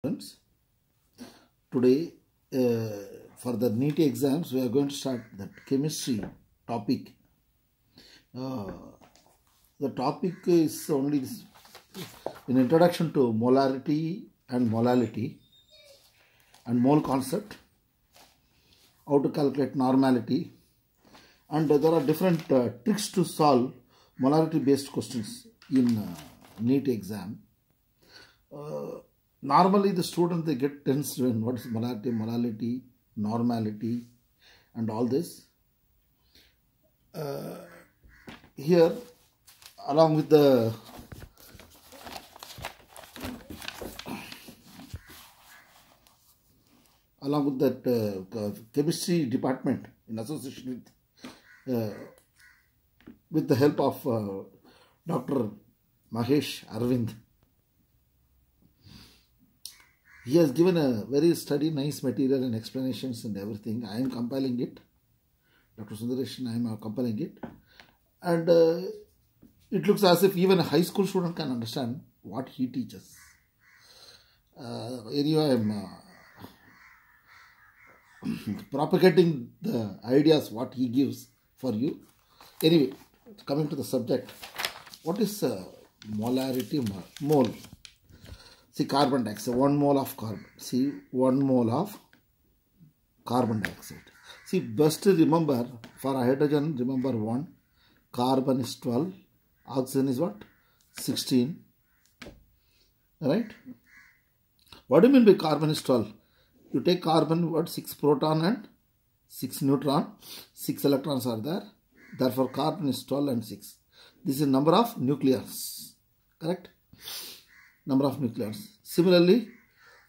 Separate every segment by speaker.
Speaker 1: Friends, today for the NEET exams we are going to start the chemistry topic. The topic is only an introduction to molarity and molality and mole concept, how to calculate normality, and there are different tricks to solve molarity based questions in NEET exam. Normally the students, they get tensed when what is molarity, molality, normality and all this. Here along with the chemistry department in association with the help of Dr. Mahesh Arvind, he has given a very nice material and explanations and everything. I am compiling it. Dr. Sundaresh and I am compiling it. And it looks as if even a high school student can understand what he teaches. Anyway, I am propagating the ideas what he gives for you. Anyway, coming to the subject. What is molarity? Mole. See, carbon dioxide, 1 mole of carbon. See, 1 mole of carbon dioxide. See, best to remember, for hydrogen, remember 1, carbon is 12, oxygen is what? 16. Right? What do you mean by carbon is 12? You take carbon, what? 6 proton and 6 neutron, 6 electrons are there. Therefore, carbon is 12 and 6. This is number of nucleons. Correct? Number of nucleons. Similarly,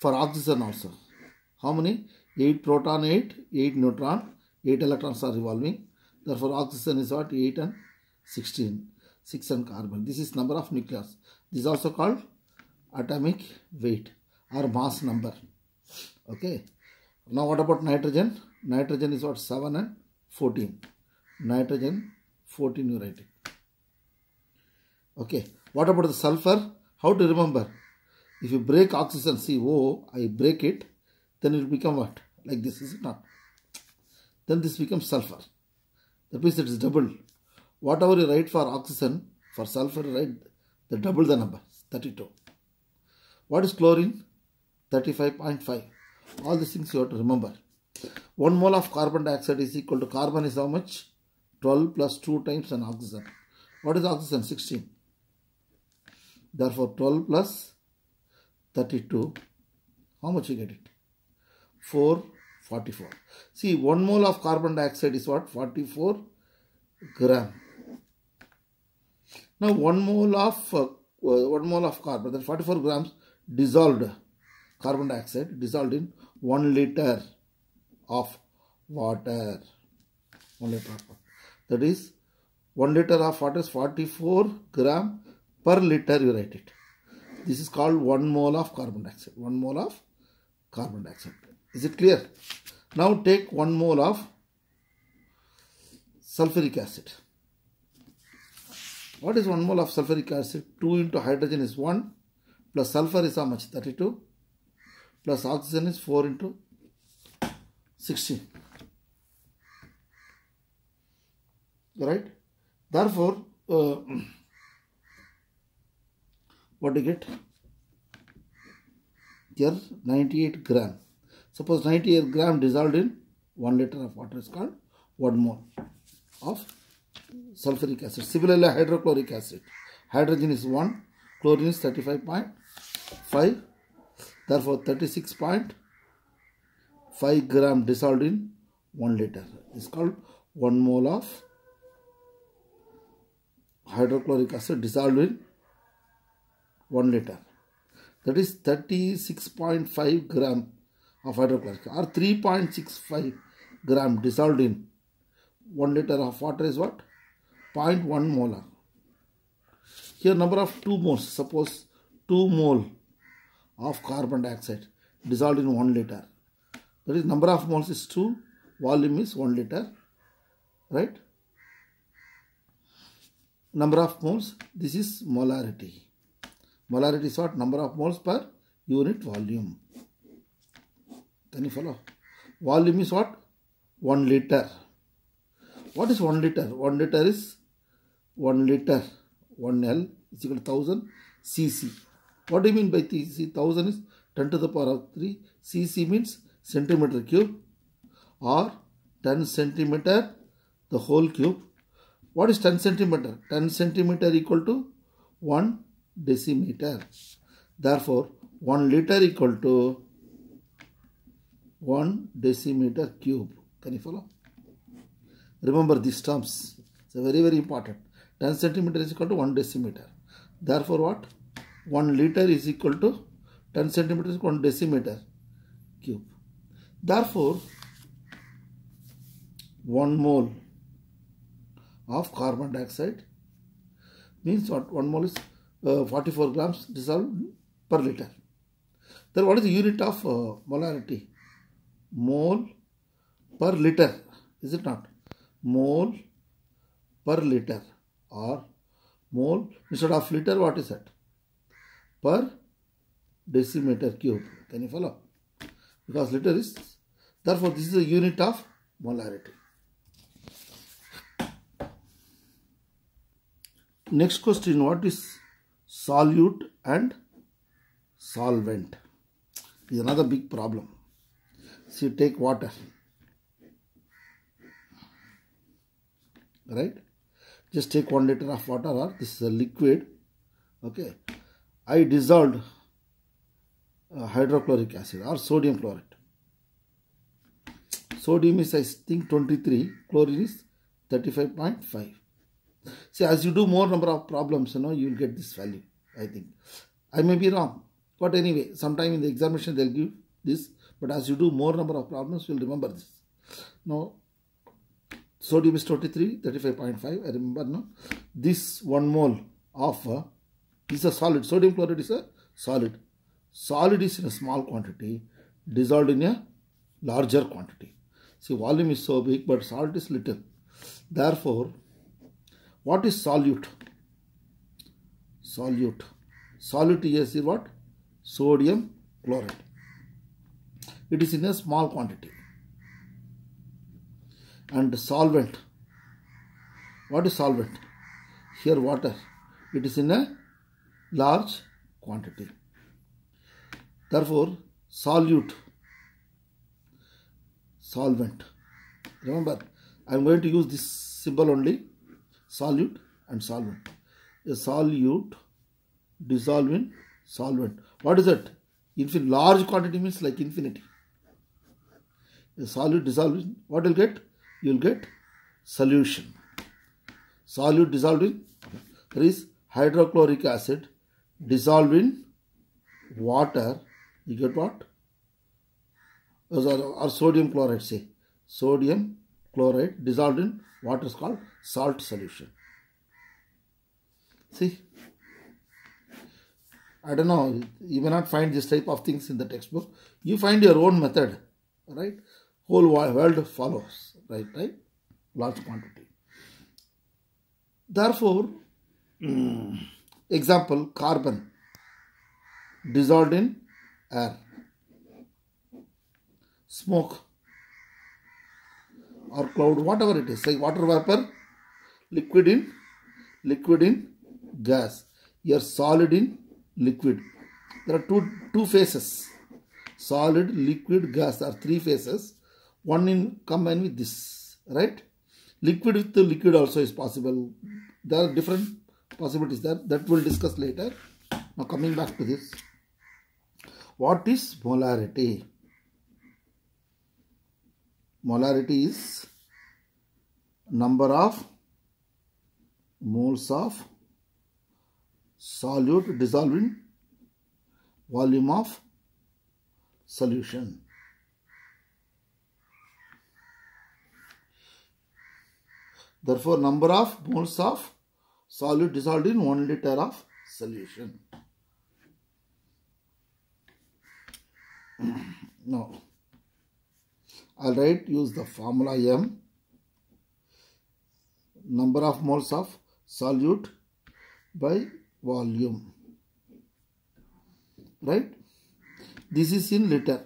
Speaker 1: for oxygen also. How many? 8 proton, 8 neutron, 8 electrons are revolving. Therefore, oxygen is what? 8 and 16. 6 and carbon. This is number of nucleons. This is also called atomic weight or mass number. Okay. Now, what about nitrogen? Nitrogen is what? 7 and 14. Nitrogen, 14 you write it. Okay. What about the sulfur? How to remember? If you break oxygen, see O, I break it, then it will become what? Like this, is it not? Then this becomes sulfur. That means it is doubled. Whatever you write for oxygen, for sulfur, you write the double the number, 32. What is chlorine? 35.5. All these things you have to remember. 1 mole of carbon dioxide is equal to carbon is how much? 12 plus 2 times an oxygen. What is oxygen? 16. Therefore, 12 plus 32, how much you get it? 444. See, 1 mole of carbon dioxide is what? 44 gram. Now, 1 mole of carbon, that 44 grams dissolved carbon dioxide dissolved in 1 liter of water. 1 liter of water. That is, 1 liter of water is 44 gram per liter, you write it. This is called 1 mole of carbon dioxide. 1 mole of carbon dioxide. Is it clear? Now take 1 mole of sulfuric acid. What is 1 mole of sulfuric acid? 2 into hydrogen is 1 plus sulfur is how much? 32 plus oxygen is 4 into 16. Right? Therefore, what do you get? Here 98 gram. Suppose 98 gram dissolved in 1 liter of water is called 1 mole of sulfuric acid. Similarly, hydrochloric acid. Hydrogen is 1, chlorine is 35.5. Therefore, 36.5 gram dissolved in 1 liter. This is called 1 mole of hydrochloric acid dissolved in 1 liter. That is 36.5 gram of hydrochloric or 3.65 gram dissolved in 1 liter of water is what? 0.1 molar. Here number of 2 moles. Suppose 2 mole of carbon dioxide dissolved in 1 liter. That is, number of moles is 2, volume is 1 liter. Right? Number of moles, this is molarity. Molarity is what? Number of moles per unit volume. Can you follow? Volume is what? 1 liter. What is 1 liter? 1 liter is 1 liter. 1L is equal to 1000 cc. What do you mean by cc? 1000 is 10 to the power of 3. cc means centimeter cube, or 10 centimeter the whole cube. What is 10 centimeter? 10 centimeter equal to 1 decimeter. Therefore, 1 liter equal to 1 decimeter cube. Can you follow? Remember these terms. It's very, very important. 10 centimeter is equal to 1 decimeter. Therefore, what? 1 liter is equal to 10 centimeter is equal to 1 decimeter cube. Therefore, 1 mole of carbon dioxide means what? 1 mole is 44 grams dissolved per liter. Then what is the unit of molarity? Mole per liter, is it not? Mole per liter, or mole instead of liter, what is that? Per decimeter cube. Can you follow? Because liter is, therefore this is the unit of molarity. Next question, what is solute and solvent? Is another big problem. See, take water, right? Just take 1 liter of water, or this is a liquid. Okay, I dissolved hydrochloric acid or sodium chloride. Sodium is, I think, 23, chlorine is 35.5. See, as you do more number of problems, you will get this value, I think. I may be wrong, but anyway, sometime in the examination they'll give this, but as you do more number of problems, you'll remember this. Now, sodium is 23, 35.5, I remember now. This 1 mole of is a solid. Sodium chloride is a solid. Solid is in a small quantity, dissolved in a larger quantity. See, volume is so big, but salt is little. Therefore, what is solute? Solute. Solute is what? Sodium chloride. It is in a small quantity. And solvent. What is solvent? Here water. It is in a large quantity. Therefore, solute, solvent. Remember, I am going to use this symbol only. Solute and solvent. A solute dissolve in solvent. What is it? Large quantity means like infinity. A solute dissolve in, what will get? You will get solution. Solute dissolved in, there is hydrochloric acid dissolved in water. You get what? Or sodium chloride, say. Sodium chloride dissolved in water is called salt solution. See, I don't know, you may not find this type of things in the textbook. You find your own method, right? Whole world follows, right? Large quantity. Therefore, example, carbon dissolved in air, smoke or cloud, whatever it is, say water vapor, liquid in gas, here solid in liquid. There are two phases, solid, liquid, gas. There are 3 phases. One in combined with this, right? Liquid with the liquid also is possible. There are different possibilities there that we'll discuss later. Now coming back to this, what is molarity? Molarity is number of moles of solute dissolved in volume of solution. Therefore, number of moles of solute dissolved in 1 liter of solution. Now, I'll use the formula M, number of moles of solute by volume, right? This is in liter.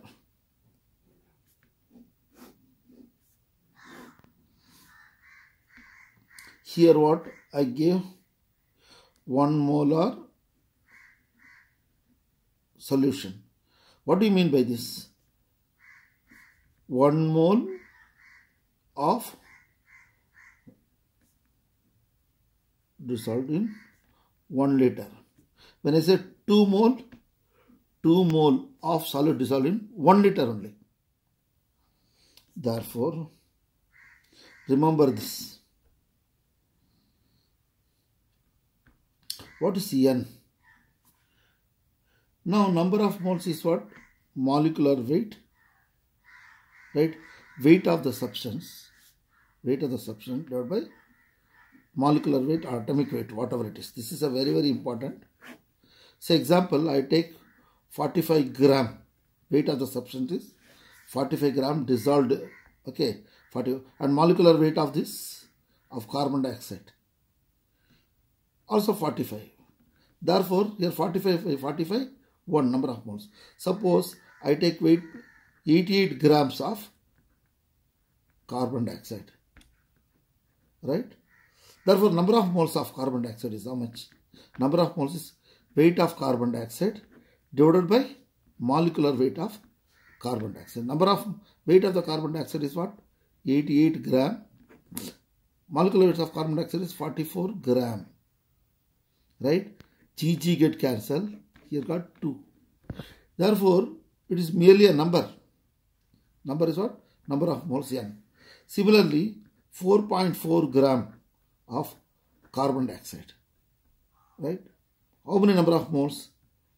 Speaker 1: Here what I gave 1 molar solution. What do you mean by this? 1 mole of dissolved in 1 liter. When I say 2 mole of solid dissolved in 1 liter only. Therefore, remember this. What is N? Now, number of moles is what? Molecular weight, right? Weight of the substance. Weight of the substance divided by molecular weight or atomic weight, whatever it is. This is a very, very important. Say example, I take 45 gram. Weight of the substance is 45 gram dissolved, okay, 40, and molecular weight of this, of carbon dioxide, also 45. Therefore, here 45, 1 number of moles. Suppose I take weight 88 grams of carbon dioxide, right? Therefore, number of moles of carbon dioxide is how much? Number of moles is weight of carbon dioxide divided by molecular weight of carbon dioxide. Number of weight of the carbon dioxide is what? 88 gram. Molecular weight of carbon dioxide is 44 gram. Right? G get cancelled. Here got 2. Therefore, it is merely a number. Number is what? Number of moles N. Similarly, 4.4 gram of carbon dioxide. Right? How many number of moles?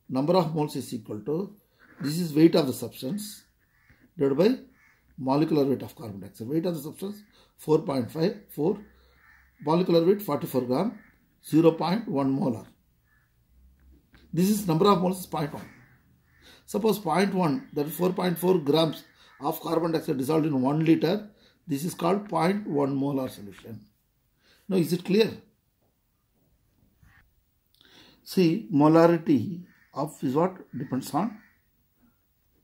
Speaker 1: Number of moles is equal to, this is weight of the substance divided by molecular weight of carbon dioxide. Weight of the substance 4.54, molecular weight 44 gram, 0.1 molar. This is number of moles is 0.1. Suppose 0.1, that is 4.4 grams of carbon dioxide dissolved in 1 liter. This is called 0.1 molar solution. Now, is it clear? See, molarity of is what? Depends on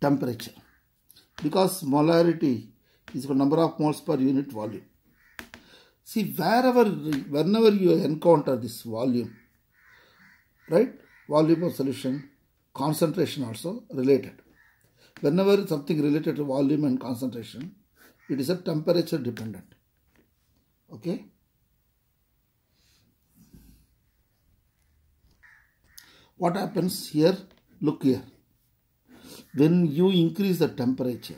Speaker 1: temperature. Because molarity is the number of moles per unit volume. See, whenever you encounter this volume, right? Volume of solution, concentration also related. Whenever something related to volume and concentration, it is a temperature dependent. Okay? What happens here? Look here. When you increase the temperature,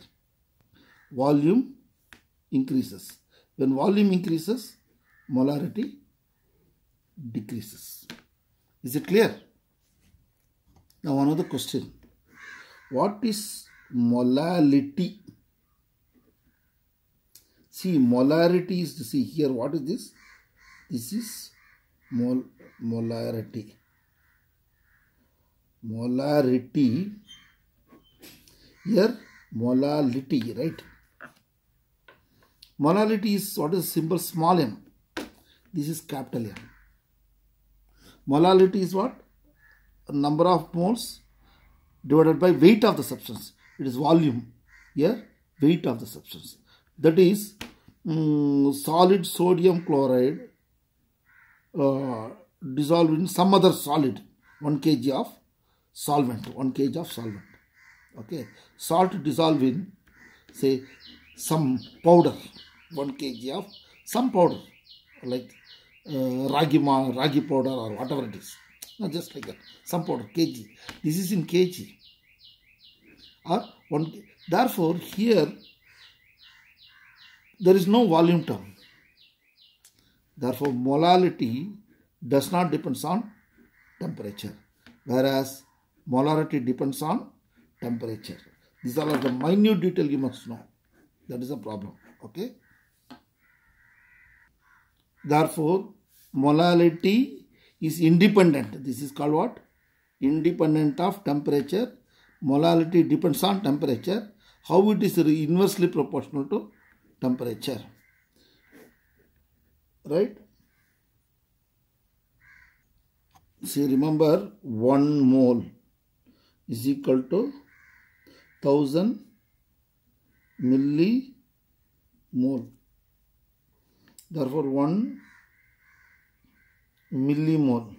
Speaker 1: volume increases. When volume increases, molarity decreases. Is it clear? Now another question. What is molality? See, molarity is, see here, what is this? This is molarity. Molarity, here molality, right? Molality is, what is the symbol? Small m. This is capital M. Molality is what? Number of moles divided by weight of the substance. It is volume. Here, weight of the substance. That is, solid sodium chloride dissolved in some other solid, 1 kg of solvent, 1 kg of solvent. Okay, salt dissolved in, say, some powder, 1 kg of some powder, like ragi powder or whatever it is. No, just like that, some powder, kg. This is in kg. Or 1. Therefore, here there is no volume term. Therefore, molality does not depend on temperature, whereas molarity depends on temperature. These are the minute detail you must know. That is a problem. Okay. Therefore, molality is independent. This is called what? Independent of temperature. Molality depends on temperature. How it is inversely proportional to temperature. Right? See, remember 1 mole is equal to 1000 millimole. Therefore 1 millimole.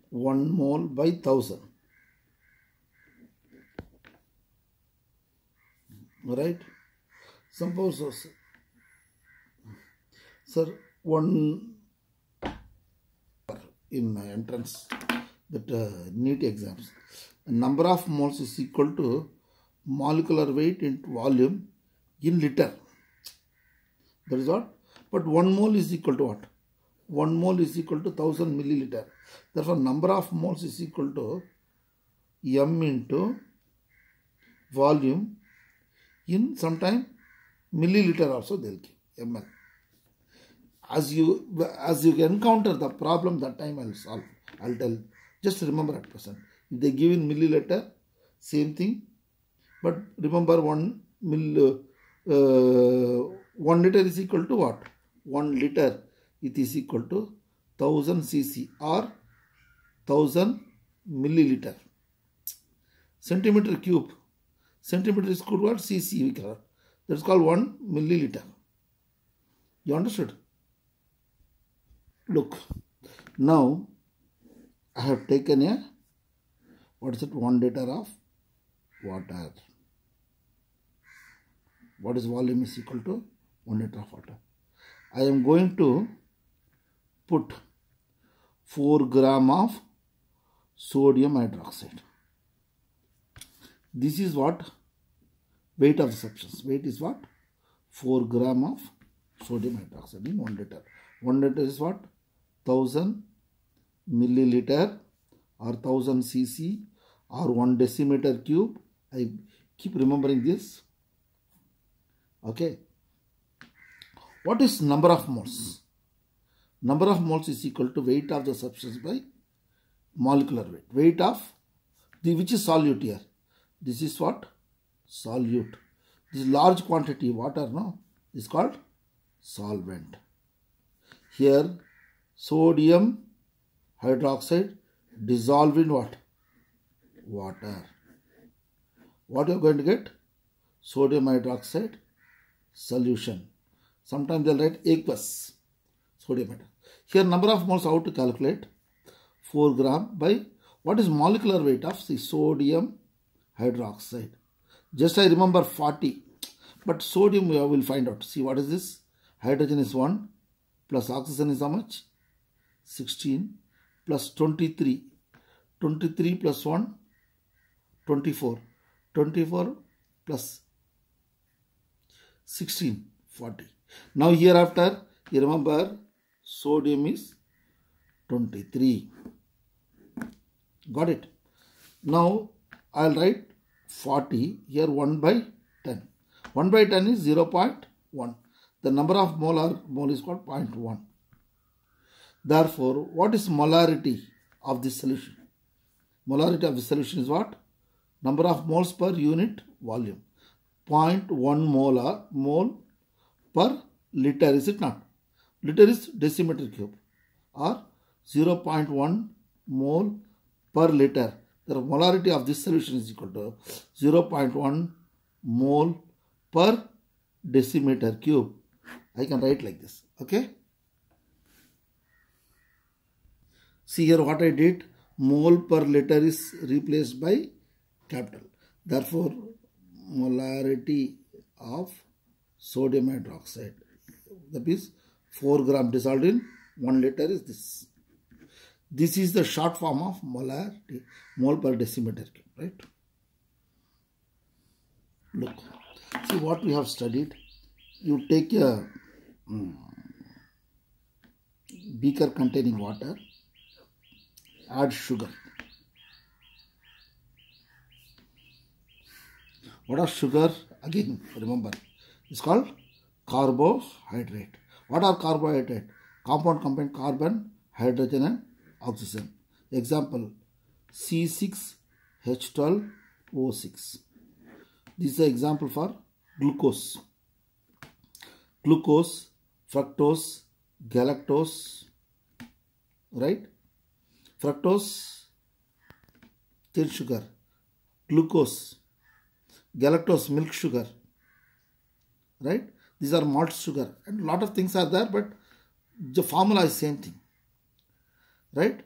Speaker 1: 1 mole by 1000. Right? Suppose, sir, one in my entrance, that NEET exams, number of moles is equal to molecular weight into volume in liter. That is what? But 1 mole is equal to what? 1 mole is equal to 1000 milliliter. Therefore, number of moles is equal to M into volume in sometime milliliter also they will give ml. As you encounter the problem, that time I will solve. I will tell. Just remember at present. If they give in milliliter, same thing. But remember 1 liter is equal to what? 1 liter. It is equal to 1000 cc or 1000 milliliter. Centimeter cube. Centimeter is called what? Cc. That is called 1 milliliter. You understood? Look. Now, I have taken a, what is it? 1 liter of water. What is volume is equal to 1 liter of water. I am going to put 4 gram of sodium hydroxide. This is what? Weight of the substance. Weight is what? 4 gram of sodium hydroxide in 1 liter. 1 liter is what? 1000 milliliter or 1000 cc or 1 decimeter cube. I keep remembering this. Okay. What is number of moles? Number of moles is equal to weight of the substance by molecular weight. Weight of which is solute here. This is what? Solute. This is large quantity water, no? Is called solvent. Here sodium hydroxide dissolved in what? Water. What you are going to get? Sodium hydroxide solution. Sometimes they will write aqueous sodium hydroxide. Here number of moles how to calculate? 4 gram by what is molecular weight of the sodium hydroxide. Just I remember 40. But sodium we will find out. See what is this? Hydrogen is 1 plus oxygen is how much? 16 plus 23. 23 plus 1, 24. 24 plus 16, 40. Now hereafter, you remember sodium is 23. Got it? Now I will write 40. Here 1 by 10. 1 by 10 is 0.1. The number of mole is called 0.1. Therefore, what is molarity of this solution? Molarity of the solution is what? Number of moles per unit volume. 0.1 mole per liter, is it not? Liter is decimeter cube, or 0.1 mole per liter. The molarity of this solution is equal to 0.1 mole per decimeter cube. I can write like this. Okay. See here what I did. Mole per liter is replaced by capital. Therefore, molarity of sodium hydroxide, that is 4 gram dissolved in 1 liter is this. This is the short form of molarity, mole per decimeter cube, right? Look, see what we have studied. You take a beaker containing water, add sugar. What are sugar? Again, remember, it's called carbohydrate. What are carbohydrate? Compound combine carbon, hydrogen and oxygen. Example, C6H12O6. This is an example for glucose. Glucose, fructose, galactose, right? Fructose cane sugar, glucose, galactose, milk sugar, right? These are malt sugar, and a lot of things are there, but the formula is same thing, right?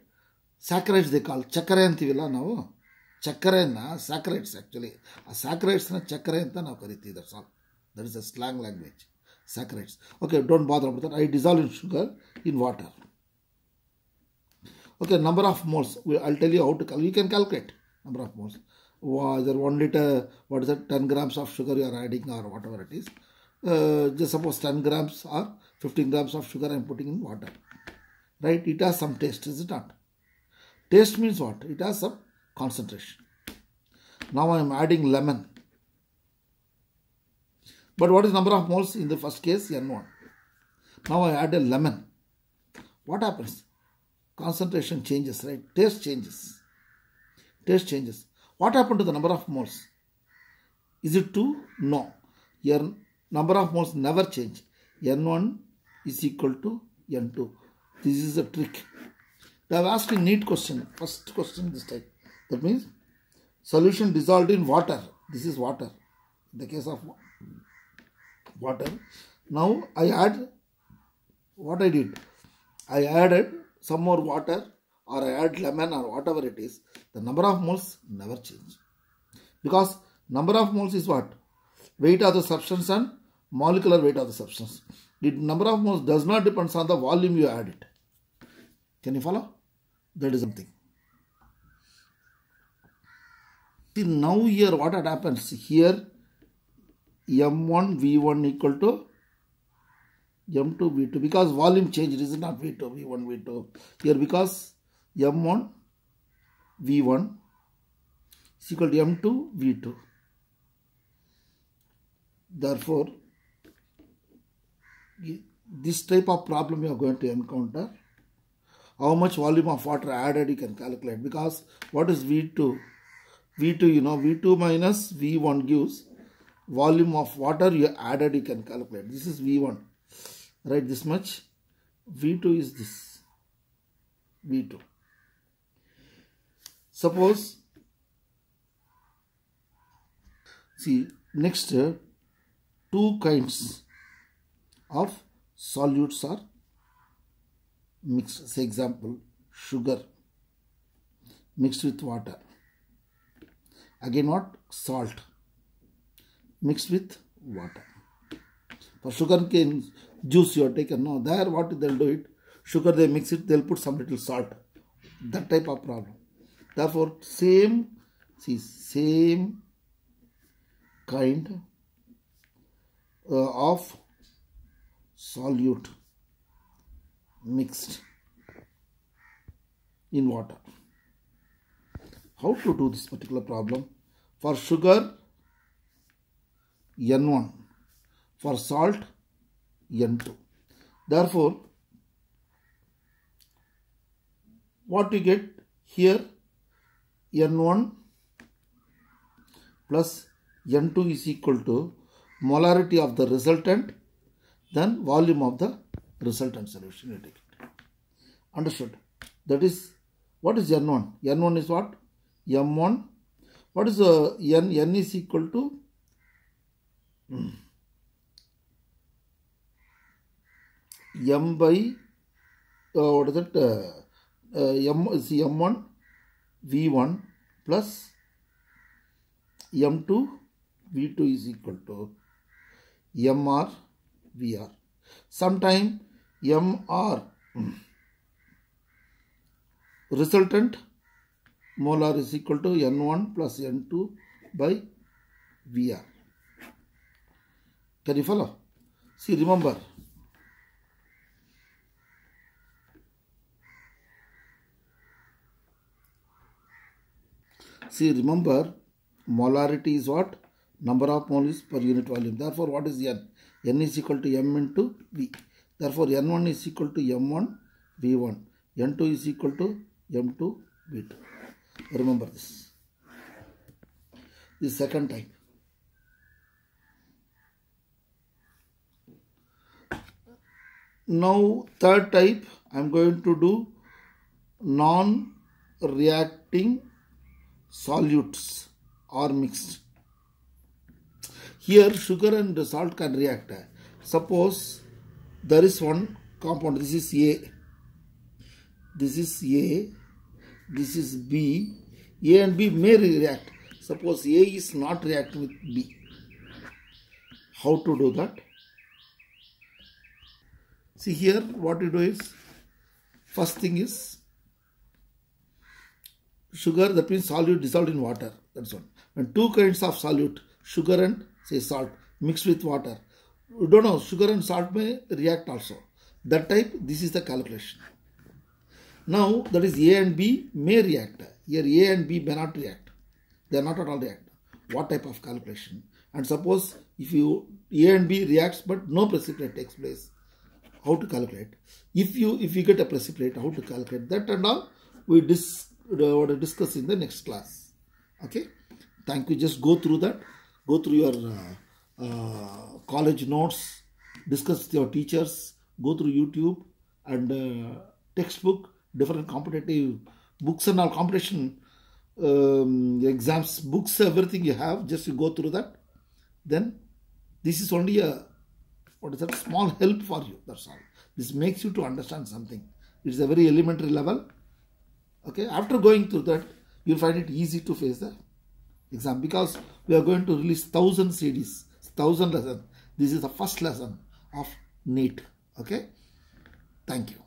Speaker 1: Saccharides they call chakare antivilla ನಾವು ಚಕ್ಕರೆಯನ್ನ ಸ್ಯಾಕ್ರೈಡ್ಸ್ actually ಆ ಸ್ಯಾಕ್ರೈಡ್ಸ್ನ ಚಕ್ಕರೆ ಅಂತ ನಾವು ಕರಿತೀವಿ. That's all. That is a slang language. Saccharides. Okay, don't bother about that. I dissolve in sugar in water. Okay, number of moles. I'll tell you how to calculate. You can calculate number of moles. Either 1 liter, what is it, 10 grams of sugar you are adding or whatever it is. Just suppose 10 grams or 15 grams of sugar I am putting in water. Right? It has some taste, is it not? Taste means what? It has some concentration. Now I am adding lemon. But what is number of moles in the first case? N1. Now I add a lemon. What happens? Concentration changes, right? Taste changes. Taste changes. What happened to the number of moles? Is it 2? No. Your number of moles never change. N1 is equal to N2. This is a trick. They have asked a neat question. First question this type. That means solution dissolved in water. This is water. In the case of water. Now I add what I did. I added some more water or I add lemon or whatever it is. The number of moles never change. Because number of moles is what? Weight of the substance and molecular weight of the substance. The number of moles does not depend on the volume you add it. Can you follow? That is something. See now here what happens? Here M1 V1 equal to M2 V2 because volume changed. It is not V2 V1 V2 here because M1 V1 is equal to M2 V2. Therefore, this type of problem you are going to encounter. How much volume of water added you can calculate because what is V2? V2 you know V2 minus V1 gives volume of water you added you can calculate. This is V1. Right, this much. V2 is this. V2. Suppose, see, next 2 kinds of solutes are mixed. Say example, sugar mixed with water. Again what? Salt mixed with water. For sugar cane juice you are taken. No, there what they'll do it, sugar they mix it, they'll put some little salt. That type of problem. Therefore, same kind of solute mixed in water. How to do this particular problem? For sugar, N1. For salt, N2. Therefore, what you get here, N1 plus N2 is equal to molarity of the resultant, then volume of the resultant solution. You take it. Understood? That is, what is N1? N1 is what? M1. What is N? N is equal to M by what is it? M is M1 V1 plus M2 V2 is equal to MR VR. Sometime MR resultant molar is equal to N1 plus N2 by VR. Can you follow? See, remember. See, remember, molarity is what? Number of moles per unit volume. Therefore, what is N? N is equal to M into V. Therefore, N1 is equal to M1 V1. N2 is equal to M2 V2. Remember this. This second type. Now, third type, I am going to do non-reacting solutes are mixed. Here sugar and salt can react. Suppose there is one compound, this is A, this is A, this is B. A and B may react. Suppose A is not reacting with B. How to do that? See here, what you do is, first thing is sugar, that means solute dissolved in water. That's one. When two kinds of solute, sugar and say salt, mixed with water, you don't know, sugar and salt may react also. That type, this is the calculation. Now, that is A and B may react. Here A and B may not react. They are not at all react. What type of calculation? And suppose if you A and B reacts but no precipitate takes place, how to calculate? If you get a precipitate, how to calculate that and all we discuss in the next class. Okay. Thank you. Just go through that. Go through your college notes. Discuss with your teachers. Go through YouTube and textbook, different competitive books and all competition exams, books, everything you have. Just you go through that. Then this is only a small help for you. That's all. This makes you to understand something. It's a very elementary level. Okay. After going through that, you'll find it easy to face the exam, because we are going to release 1,000 CDs, 1,000 lessons. This is the first lesson of NEET. Okay. Thank you.